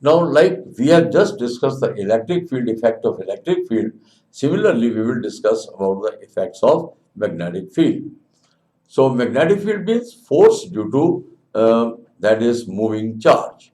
Now, like we have just discussed the electric field effect of electric field, similarly we will discuss about the effects of magnetic field. So magnetic field means force due to that is moving charge.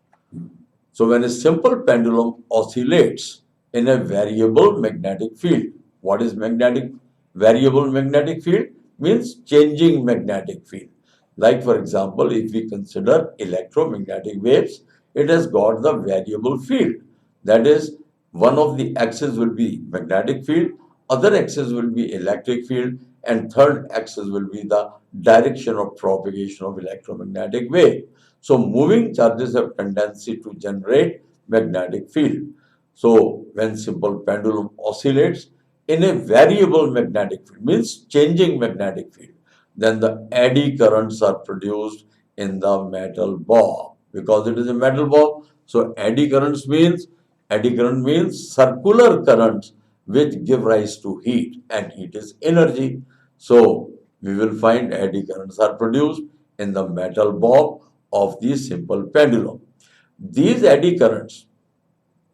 So when a simple pendulum oscillates in a variable magnetic field, what is magnetic variable magnetic field? Means changing magnetic field. Like for example, if we consider electromagnetic waves, it has got the variable field. That is, one of the axes will be magnetic field, other axis will be electric field, and third axis will be the direction of propagation of electromagnetic wave. So moving charges have tendency to generate magnetic field. So when simple pendulum oscillates in a variable magnetic field, means changing magnetic field, then the eddy currents are produced in the metal bob. Because it is a metal bob, so eddy current means circular currents which give rise to heat, and heat is energy. So we will find eddy currents are produced in the metal bob of the simple pendulum. These eddy currents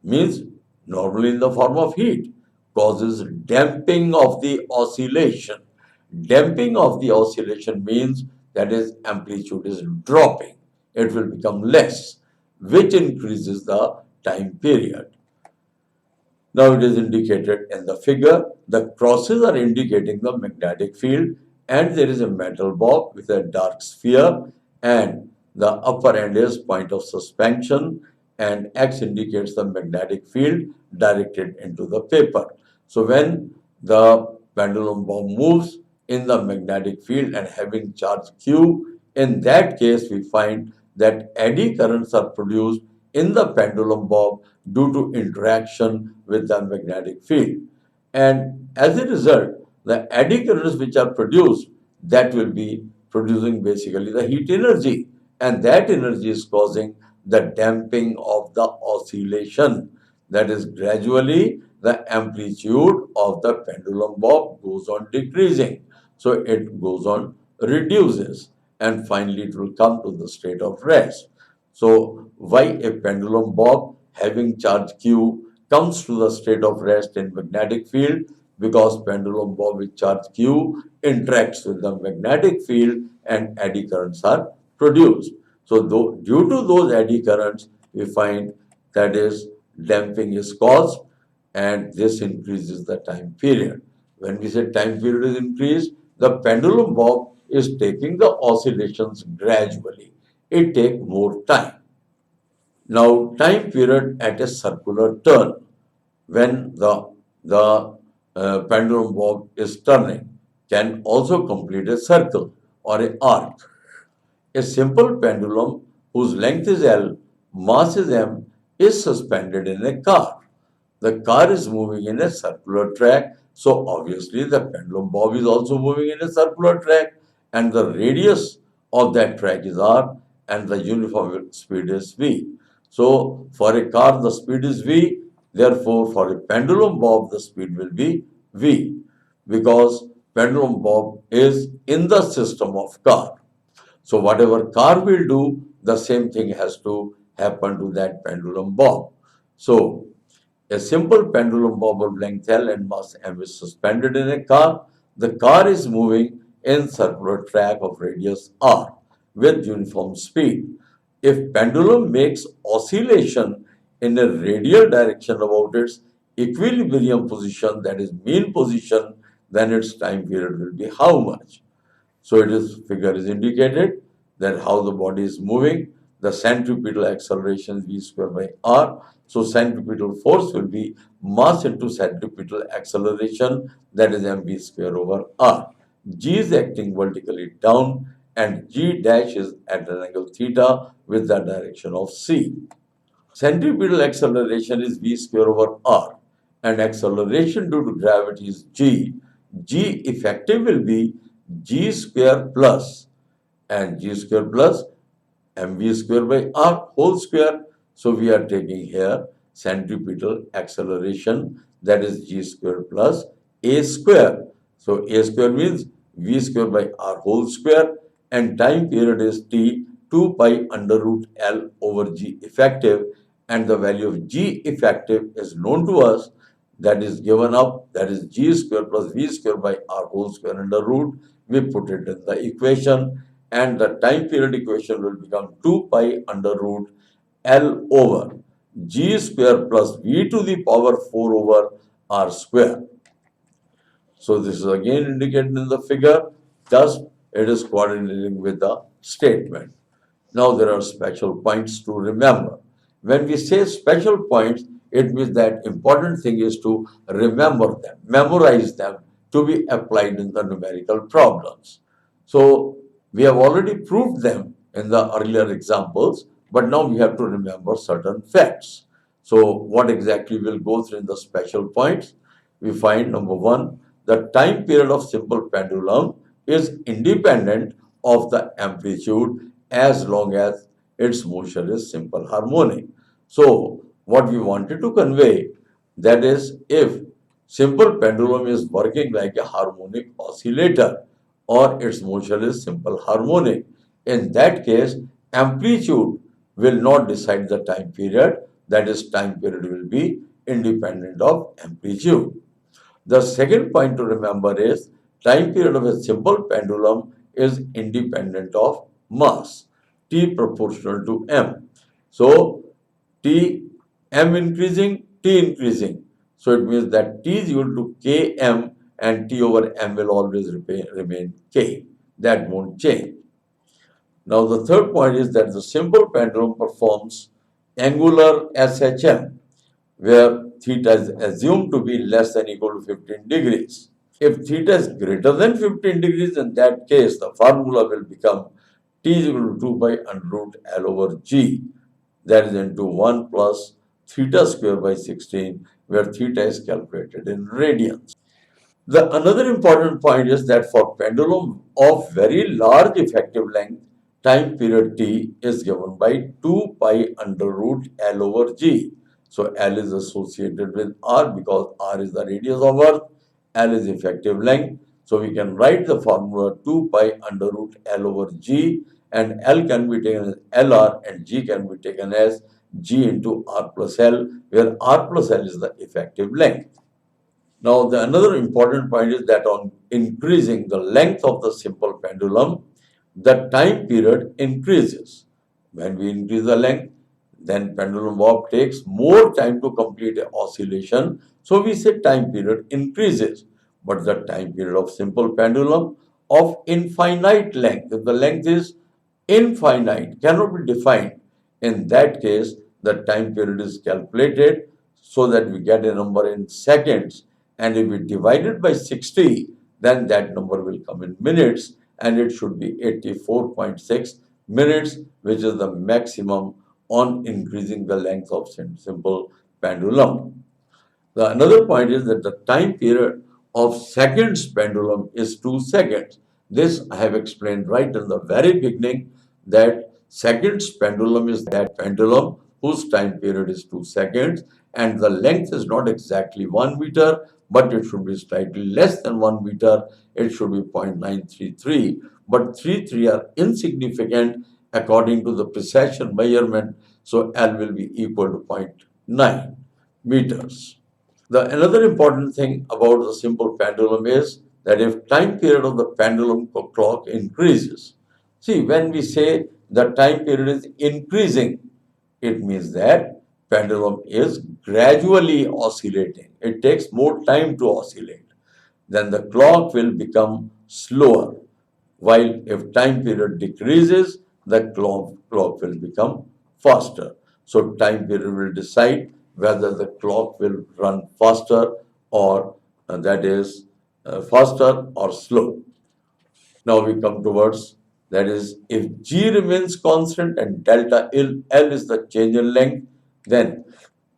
means normally in the form of heat causes damping of the oscillation. Damping of the oscillation means that is amplitude is dropping. It will become less, which increases the time period. Now it is indicated in the figure. The crosses are indicating the magnetic field, and there is a metal bob with a dark sphere, and the upper end is point of suspension, and X indicates the magnetic field directed into the paper. So when the pendulum bob moves in the magnetic field and having charge Q, in that case we find that eddy currents are produced in the pendulum bob due to interaction with the magnetic field. And as a result, the eddy currents which are produced, that will be producing basically the heat energy. And that energy is causing the damping of the oscillation. That is, gradually the amplitude of the pendulum bob goes on decreasing. So it goes on reduces, and finally it will come to the state of rest. So why a pendulum bob having charge Q comes to the state of rest in magnetic field? Because pendulum bob with charge Q interacts with the magnetic field and eddy currents are produced. So due to those eddy currents, we find that is damping is caused, and this increases the time period. When we say time period is increased, the pendulum bob is taking the oscillations gradually. It takes more time. Now, time period at a circular turn, when the pendulum bob is turning, can also complete a circle or an arc. A simple pendulum whose length is L, mass is M, is suspended in a car. The car is moving in a circular track, so obviously the pendulum bob is also moving in a circular track, and the radius of that track is R, and the uniform speed is V. So for a car the speed is V, therefore for a pendulum bob the speed will be V, because pendulum bob is in the system of car. So whatever car will do, the same thing has to happen to that pendulum bob. So a simple pendulum bob of length L and mass M is suspended in a car. The car is moving in circular track of radius R with uniform speed. If pendulum makes oscillation in a radial direction about its equilibrium position, that is mean position, then its time period will be how much? So it is figure is indicated that how the body is moving. The centripetal acceleration is v square by r. So centripetal force will be mass into centripetal acceleration, that is mv square over r. G is acting vertically down, and G dash is at an angle theta with the direction of C. Centripetal acceleration is v square over r, and acceleration due to gravity is g. G effective will be g square plus, and g square plus mv square by r whole square. So we are taking here centripetal acceleration, that is g square plus a square. So a square means v square by r whole square, and time period is t 2 pi under root L over g effective, and the value of G effective is known to us, that is given up, that is G square plus V square by R whole square under root. We put it in the equation, and the time period equation will become 2 pi under root L over G square plus V to the power 4 over R square. So this is again indicated in the figure, thus it is coordinating with the statement. Now there are special points to remember. When we say special points, it means that important thing is to remember them, memorize them to be applied in the numerical problems. So we have already proved them in the earlier examples, but now we have to remember certain facts. So what exactly we'll go through in the special points? We find number one, the time period of simple pendulum is independent of the amplitude as long as its motion is simple harmonic. So what we wanted to convey, that is, if simple pendulum is working like a harmonic oscillator or its motion is simple harmonic, in that case amplitude will not decide the time period, that is time period will be independent of amplitude. The second point to remember is time period of a simple pendulum is independent of mass, T proportional to M. So T, M increasing, T increasing. So it means that T is equal to Km and T over M will always remain K. That won't change. Now the third point is that the simple pendulum performs angular SHM, where theta is assumed to be less than equal to 15 degrees. If theta is greater than 15 degrees, in that case, the formula will become T is equal to 2 by under root L over G, that is into 1 plus theta square by 16, where theta is calculated in radians. The another important point is that for pendulum of very large effective length, time period T is given by 2 pi under root L over G. So L is associated with R because R is the radius of Earth, L is effective length. So we can write the formula 2 pi under root L over G, and L can be taken as LR and G can be taken as G into R plus L, where R plus L is the effective length. Now, the another important point is that on increasing the length of the simple pendulum, the time period increases. When we increase the length, then pendulum bob takes more time to complete an oscillation. So we say time period increases. But the time period of simple pendulum of infinite length, if the length is infinite, cannot be defined, in that case, the time period is calculated so that we get a number in seconds, and if we divide it by 60, then that number will come in minutes, and it should be 84.6 minutes, which is the maximum on increasing the length of simple pendulum. The another point is that the time period of seconds pendulum is 2 seconds. This I have explained right in the very beginning, that seconds pendulum is that pendulum whose time period is 2 seconds, and the length is not exactly 1 meter, but it should be slightly less than 1 meter. It should be 0.933, but 3 are insignificant according to the precession measurement, so L will be equal to 0.9 meters. The another important thing about the simple pendulum is that if time period of the pendulum clock increases, see, when we say the time period is increasing, it means that pendulum is gradually oscillating. It takes more time to oscillate. Then the clock will become slower. While if time period decreases, the clock will become faster. So time period will decide whether the clock will run faster or that is faster or slow. Now we come towards, that is, if G remains constant and delta L is the change in length, then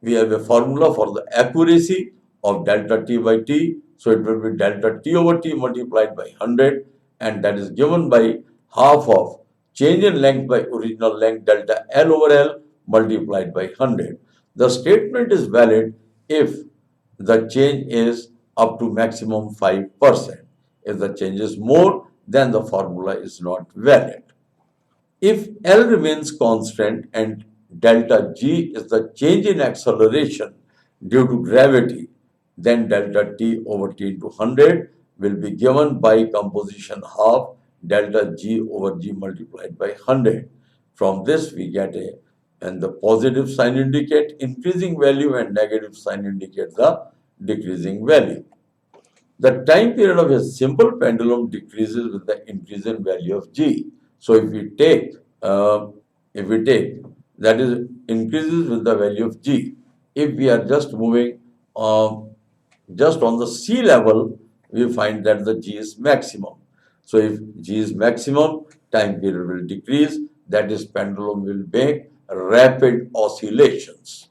we have a formula for the accuracy of delta T by T. So it will be delta T over T multiplied by 100, and that is given by half of change in length by original length delta L over L multiplied by 100. The statement is valid if the change is up to maximum 5%. If the change is more, then the formula is not valid. If L remains constant and delta g is the change in acceleration due to gravity, then delta t over t into 100 will be given by composition half delta g over g multiplied by 100. From this we get a, and the positive sign indicate increasing value and negative sign indicate the decreasing value. The time period of a simple pendulum decreases with the increase in value of g. So uh, if we take that is increases with the value of g. If we are just moving just on the sea level, we find that the g is maximum. So if g is maximum, time period will decrease. That is, pendulum will make rapid oscillations.